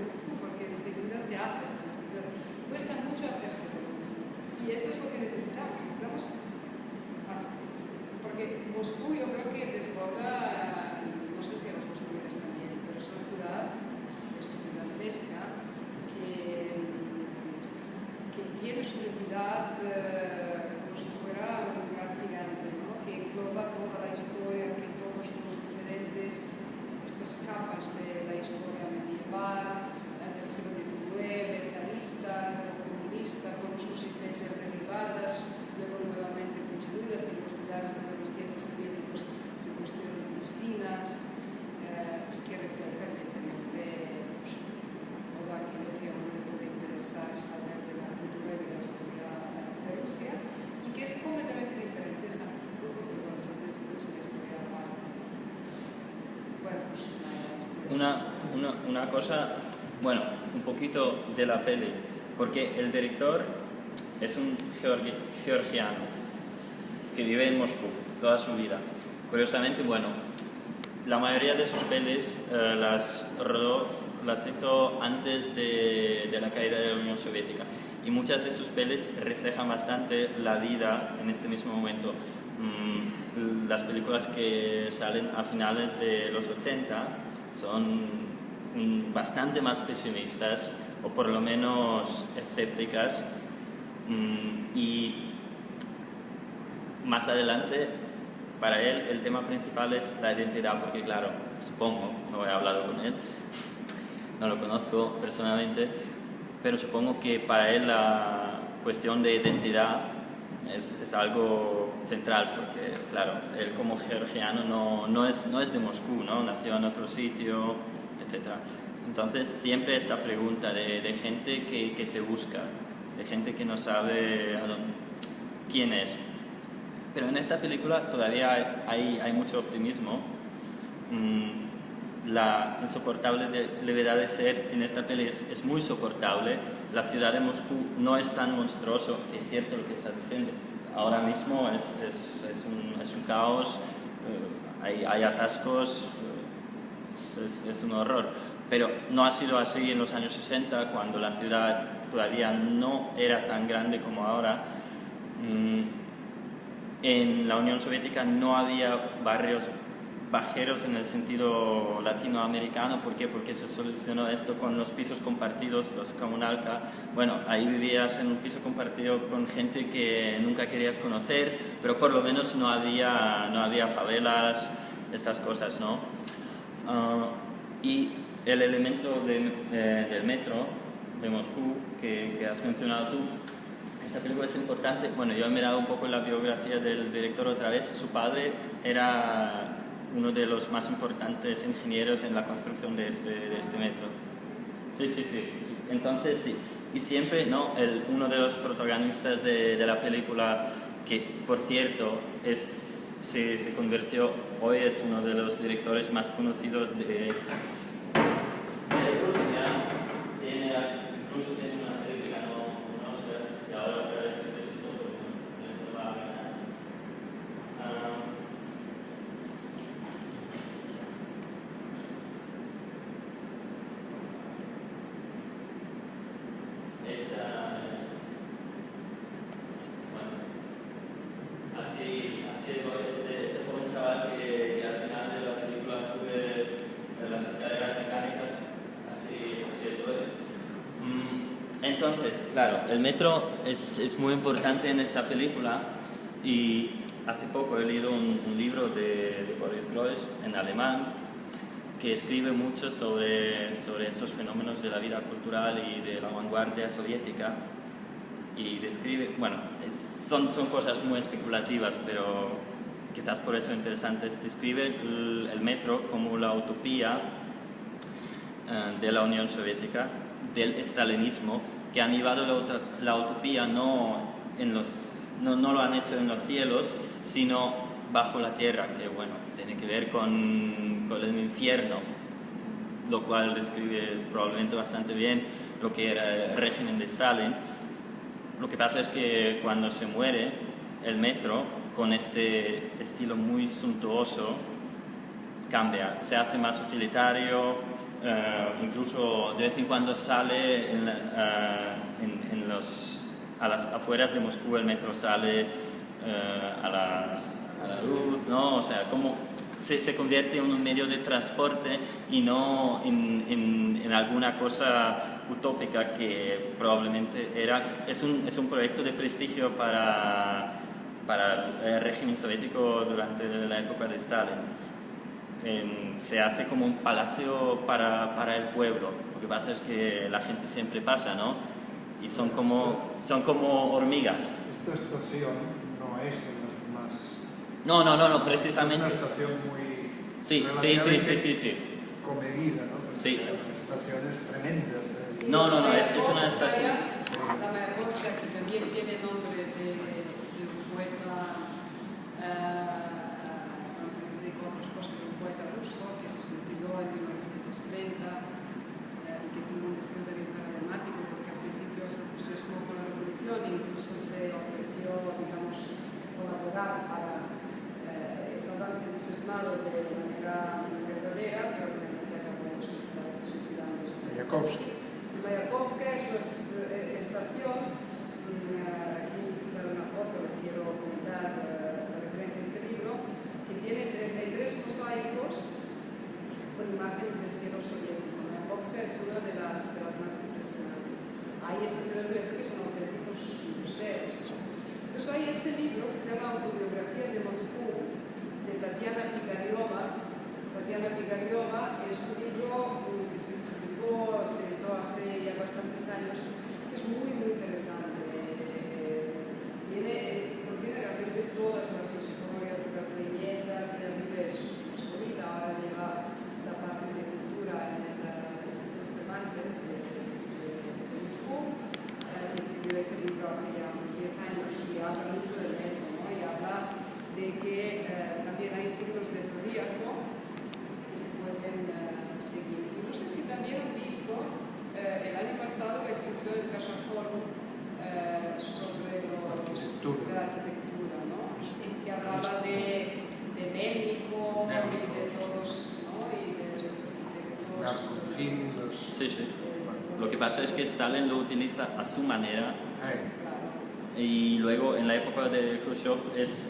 Moscú, porque enseguida te haces con esta ciudad. Cuesta mucho hacerse con Moscú. Y esto es lo que necesitamos. Porque Moscú yo creo que desborda, no sé si a los moscovitas también, pero es una ciudad gigantesca que tiene su identidad como si fuera un gran gigante, ¿no? Que engloba toda la historia, que todos los diferentes, estas capas de la historia medieval, del siglo XIX, zarista, luego comunista, con sus iglesias derribadas, luego nuevamente construidas en los pilares de los tiempos soviéticos, se construyeron piscinas y que refleja evidentemente pues, todo aquello que a uno le puede interesar saber de la cultura y de la historia de Rusia, y que es completamente diferente a San Petersburgo, pero bueno, San Petersburgo es una historia aparte. Bueno, pues nada, una cosa, bueno, un poquito de la peli, porque el director es un georgiano que vive en Moscú toda su vida. Curiosamente, bueno, la mayoría de sus pelis las hizo antes de la caída de la Unión Soviética, y muchas de sus pelis reflejan bastante la vida en este mismo momento. Las películas que salen a finales de los 80 son bastante más pesimistas, o por lo menos escépticas, y más adelante para él el tema principal es la identidad, porque claro, supongo, no he hablado con él, no lo conozco personalmente, pero supongo que para él la cuestión de identidad es algo central, porque claro, él como georgiano no es de Moscú, ¿no? Nació en otro sitio, etc. Entonces siempre esta pregunta de gente que se busca, de gente que no sabe quién es. Pero en esta película todavía hay mucho optimismo. La insoportable levedad de ser en esta peli es muy soportable. La ciudad de Moscú no es tan monstruoso, que es cierto lo que estás diciendo. Ahora mismo es un caos, hay atascos, es un horror. Pero no ha sido así en los años 60, cuando la ciudad todavía no era tan grande como ahora. En la Unión Soviética no había barrios bajeros en el sentido latinoamericano. ¿Por qué? Porque se solucionó esto con los pisos compartidos, los comunalka. Bueno, ahí vivías en un piso compartido con gente que nunca querías conocer, pero por lo menos no había favelas, estas cosas, ¿no? Y el elemento del metro de Moscú que has mencionado tú, esta película es importante. Bueno, yo he mirado un poco la biografía del director otra vez. Su padre era uno de los más importantes ingenieros en la construcción de este metro. Sí. Entonces, sí. Y siempre, ¿no? Uno de los protagonistas de la película, que por cierto se convirtió, hoy es uno de los directores más conocidos de Rusia, incluso tiene una película, un Oscar, y ahora otra vez esto va a ganar. Esta es, bueno, así es hoy, este joven chaval que al final de la película sube las escaleras mecánicas, así es hoy. Entonces, claro, el metro es muy importante en esta película, y hace poco he leído un libro de Boris Groys en alemán, que escribe mucho sobre esos fenómenos de la vida cultural y de la vanguardia soviética, y describe, bueno, son cosas muy especulativas, pero quizás por eso interesantes. Describe el metro como la utopía de la Unión Soviética, del estalinismo, que han llevado la utopía no lo han hecho en los cielos, sino bajo la tierra, que bueno, tiene que ver con el infierno, lo cual describe probablemente bastante bien lo que era el régimen de Stalin. Lo que pasa es que cuando se muere el metro, con este estilo muy suntuoso, cambia, se hace más utilitario, incluso de vez en cuando sale a las afueras de Moscú, el metro sale a la luz, ¿no? O sea, como se convierte en un medio de transporte y no en alguna cosa utópica que probablemente es un proyecto de prestigio para el régimen soviético durante la época de Stalin. Se hace como un palacio para el pueblo. Lo que pasa es que la gente siempre pasa, ¿no? Y son como hormigas. Esta estación no es de las más... No, precisamente. Es una estación muy... Sí. comedida, ¿no? Pues Sí. Estaciones tremendas. No, es una estación. La Mayakovskaya, que también tiene nombre del poeta, les digo otras cosas, de un poeta ruso que se suicidó en 1930 y que tuvo un destino también paradigmático porque al principio se entusiasmó con la revolución e incluso se ofreció, digamos, colaborar para... estaba entusiasmado de manera verdadera, pero realmente acabó suicidándose. Mayakovskaya es una estación, aquí sale una foto, les quiero comentar la referencia de este libro, que tiene 33 mosaicos con imágenes del cielo soviético. Mayakovskaya es una de las más impresionantes. Hay estaciones de metro que son auténticos museos. Entonces hay este libro que se llama Autobiografía de Moscú, de Tatiana Pigariova. Tatiana Pigariova es un libro que se editó hace ya bastantes años, que es muy interesante. Contiene realmente todas las historias de las leyendas y la vida moscovita. Ahora lleva la parte de cultura en el Instituto Cervantes de Moscú. Escribió este libro hace ya unos 10 años y habla mucho del metro, ¿no? Y habla de que también hay signos de zodíaco que se pueden seguir. Y no sé si también han visto el año pasado la exposición del Cajasol sobre la arquitectura, ¿no? Que hablaba de México y de todos, ¿no? Y de estos arquitectos. Sí. Lo que pasa es que Stalin lo utiliza a su manera. Y luego en la época de Khrushchev es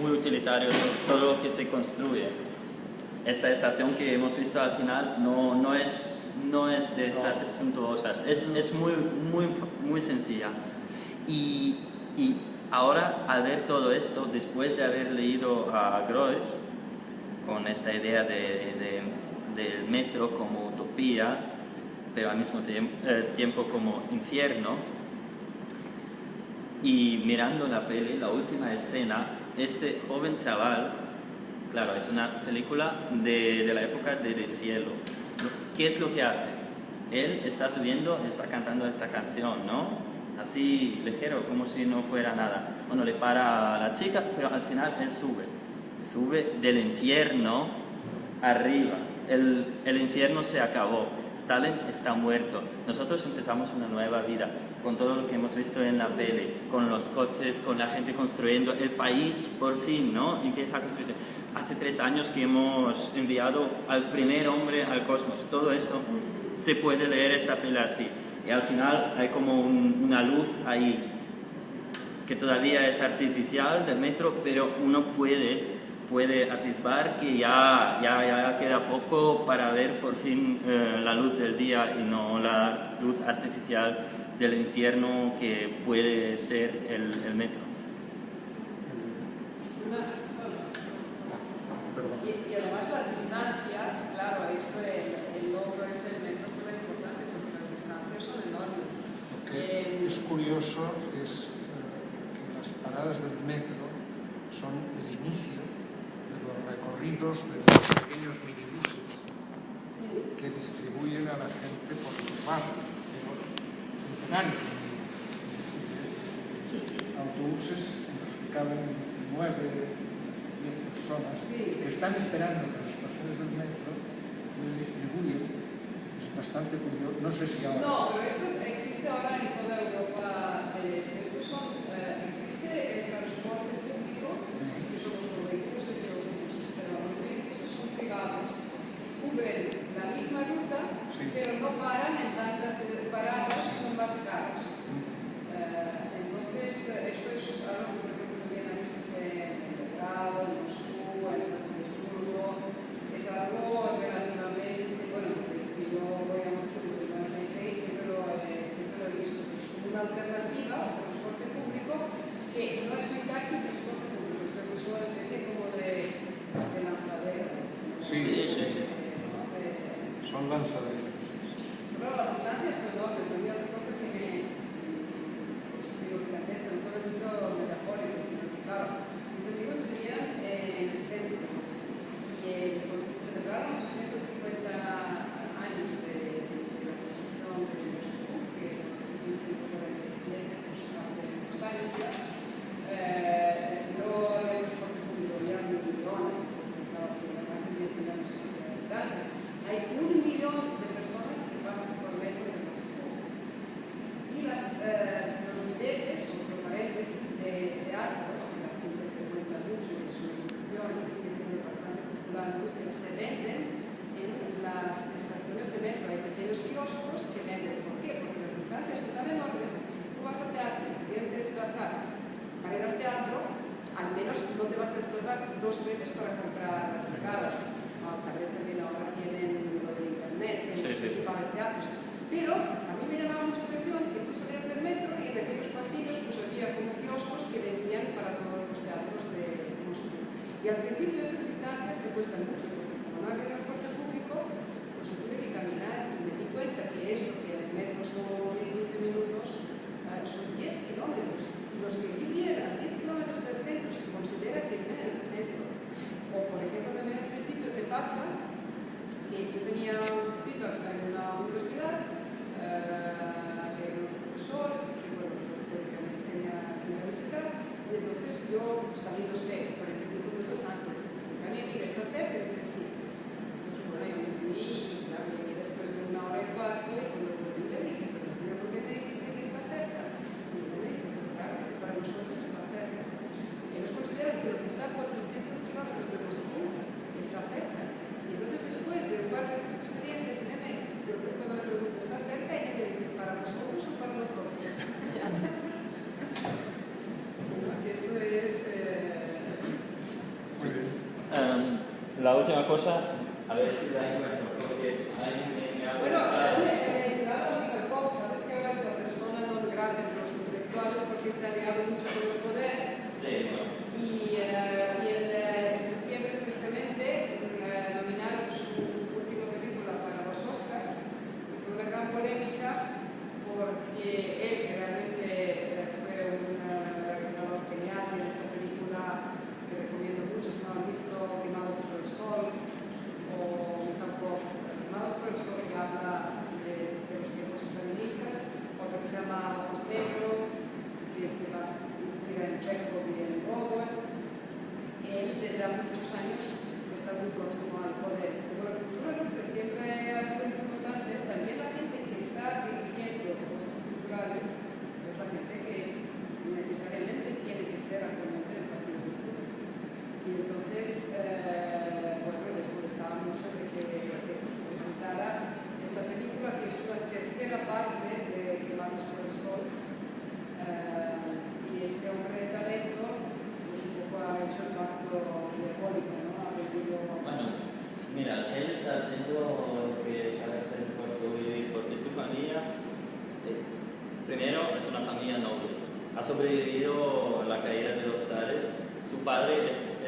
muy utilitario todo lo que se construye. Esta estación que hemos visto al final no es de estas suntuosas, es muy sencilla. Y ahora, al ver todo esto, después de haber leído a Groys, con esta idea del metro como utopía, pero al mismo tiempo como infierno, y mirando la peli, la última escena, este joven chaval, claro, es una película de la época del cielo. ¿Qué es lo que hace? Él está subiendo, está cantando esta canción, ¿no? Así ligero, como si no fuera nada. Bueno, le para a la chica, pero al final él sube del infierno arriba. El infierno se acabó. Stalin está muerto. Nosotros empezamos una nueva vida con todo lo que hemos visto en la peli, con los coches, con la gente construyendo. El país, por fin, ¿no? Empieza a construirse. Hace 3 años que hemos enviado al primer hombre al cosmos. Todo esto se puede leer esta peli así. Y al final hay como una luz ahí, que todavía es artificial del metro, pero uno puede atisbar que ya queda poco para ver por fin la luz del día y no la luz artificial del infierno que puede ser el metro. Y además las distancias, claro, el logro del metro fue muy importante porque las distancias son enormes. Lo que es curioso es que las paradas del metro son el inicio de los recorridos de los pequeños minibuses que distribuyen a la gente por el barrio, centenares de autobuses en los que caben 9, 10 personas que están esperando en las estaciones del metro y les distribuyen. Es bastante curioso. No sé si ahora... No, pero esto existe ahora en toda Europa del Este. Existe el transporte público, que son los trolebuses y autobuses, pero los autobuses son privados, cubren la misma ruta, Sí. pero no paran en tantas paradas y son más caros. Entonces, esto es algo que, por ejemplo, también existe en Belgrado, en Moscú, en San Petersburgo. Es algo relativamente, bueno, desde que yo voy a Moscú desde el 96 siempre lo he visto. Es como una alternativa al transporte público que no es un taxi, transporte público, es una especie como de lanzadera. Sí, son lanzaderas. Pero las distancias son enormes. A mí otra cosa que me digo que no solo siendo metafórico, sino que, claro, mis amigos vivían en el centro de Moscú. Y cuando se celebraron 850 años de la construcción de Moscú, que no sé si en 1947, pues hace unos años ya, no el transporte público había millones, claro, tiene más de 10 millones de habitantes. Hay 1 millón de personas que pasan por metro de Moscú. Y los niveles, o paréntesis, de teatros, que la gente frecuenta mucho, que es una institución que sigue siendo bastante popular en Rusia, se venden en las estaciones de metro. Hay pequeños kioscos que venden. ¿Por qué? Porque las distancias son tan enormes que si tú vas al teatro y te tienes que desplazar para ir al teatro, al menos no te vas a desplazar 2 veces para comprar las entradas. Tal vez también ahora tienen lo del internet en los principales teatros. Pero a mí me llamaba mucho la atención que tú salías del metro y en aquellos pasillos pues había como kioscos que vendían para todos los teatros de Moscú. Y al principio esas distancias te cuestan mucho, porque como no había transporte público, pues yo tuve que caminar y me di cuenta que esto, que en el metro son 10-15 minutos, son 10 kilómetros. Y los que vivían a 10 kilómetros del centro se considera que viven en el centro. O por ejemplo también al principio te pasa que yo tenía un sitio en una universidad, unos profesores que bueno, teóricamente tenía que ir a visitar, y entonces yo salí, no sé, 45 minutos antes, a mi amiga está cerca, y dice sí. Entonces bueno, yo me fui y claro, llegué después de 1 hora y cuarto y cuando volví le dije, pero señor, ¿por qué me dijiste que está cerca? Y él me dice, pero claro, dice, para nosotros está cerca. Ellos consideran que lo que está a 400 kilómetros de Moscú está cerca. Y entonces después de un par de estas experiencias, cuando me pregunto, ¿está cerca? Ella me dice, ¿para nosotros o para nosotros? Esto es... Muy bien. La última cosa, a ver si la encuentro, porque hay Bueno, has mencionado a Michael Pope, sabes que ahora es la persona non grata entre los intelectuales porque se ha aliado mucho con el poder. Sí, bueno. Y en septiembre precisamente nominaron su última película para los Oscars. Fue una gran polémica porque él, que realmente fue un realizador genial, tiene esta película que recomiendo mucho, si no han visto, Quemados por el Sol, o Quemados por el Sol, que habla de los tiempos estalinistas, otra que se llama Ojos Negros, que se inspira en Chekhov y en Gogol. Él desde hace muchos años está muy próximo al poder. Pero la cultura rusa siempre ha sido muy importante. También la gente que está dirigiendo cosas culturales es la gente que necesariamente tiene que ser actualmente el partido de Putin. Y entonces, bueno, les molestaba mucho de que se presentara esta película, que es una tercera parte de Quemados por el Sol. Y este hombre de talento, pues un poco ha hecho el pacto diabólico, ¿no? Ha vendido... Bueno, mira, él está haciendo lo que sabe hacer por sobrevivir, porque su familia, primero, es una familia noble. Ha sobrevivido a la caída de los zares. Su padre es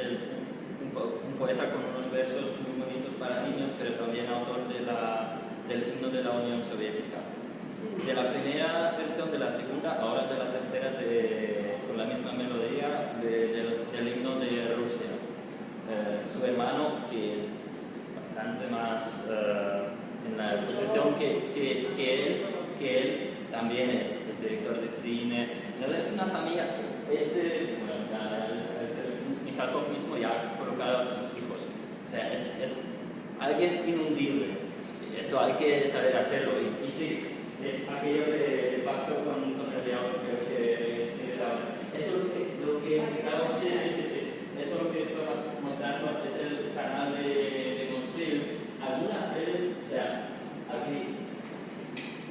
un poeta con unos versos muy bonitos para niños, pero también autor del himno de la Unión Soviética. De la primera versión, de la segunda, ahora de la tercera, con la misma melodía del himno de Rusia. Su hermano, que es bastante más en la posición que él, también es director de cine. Es una familia, Mikhalkov mismo ya ha colocado a sus hijos. O sea, es alguien inundible. Eso hay que saber hacerlo. Y sí, es aquello de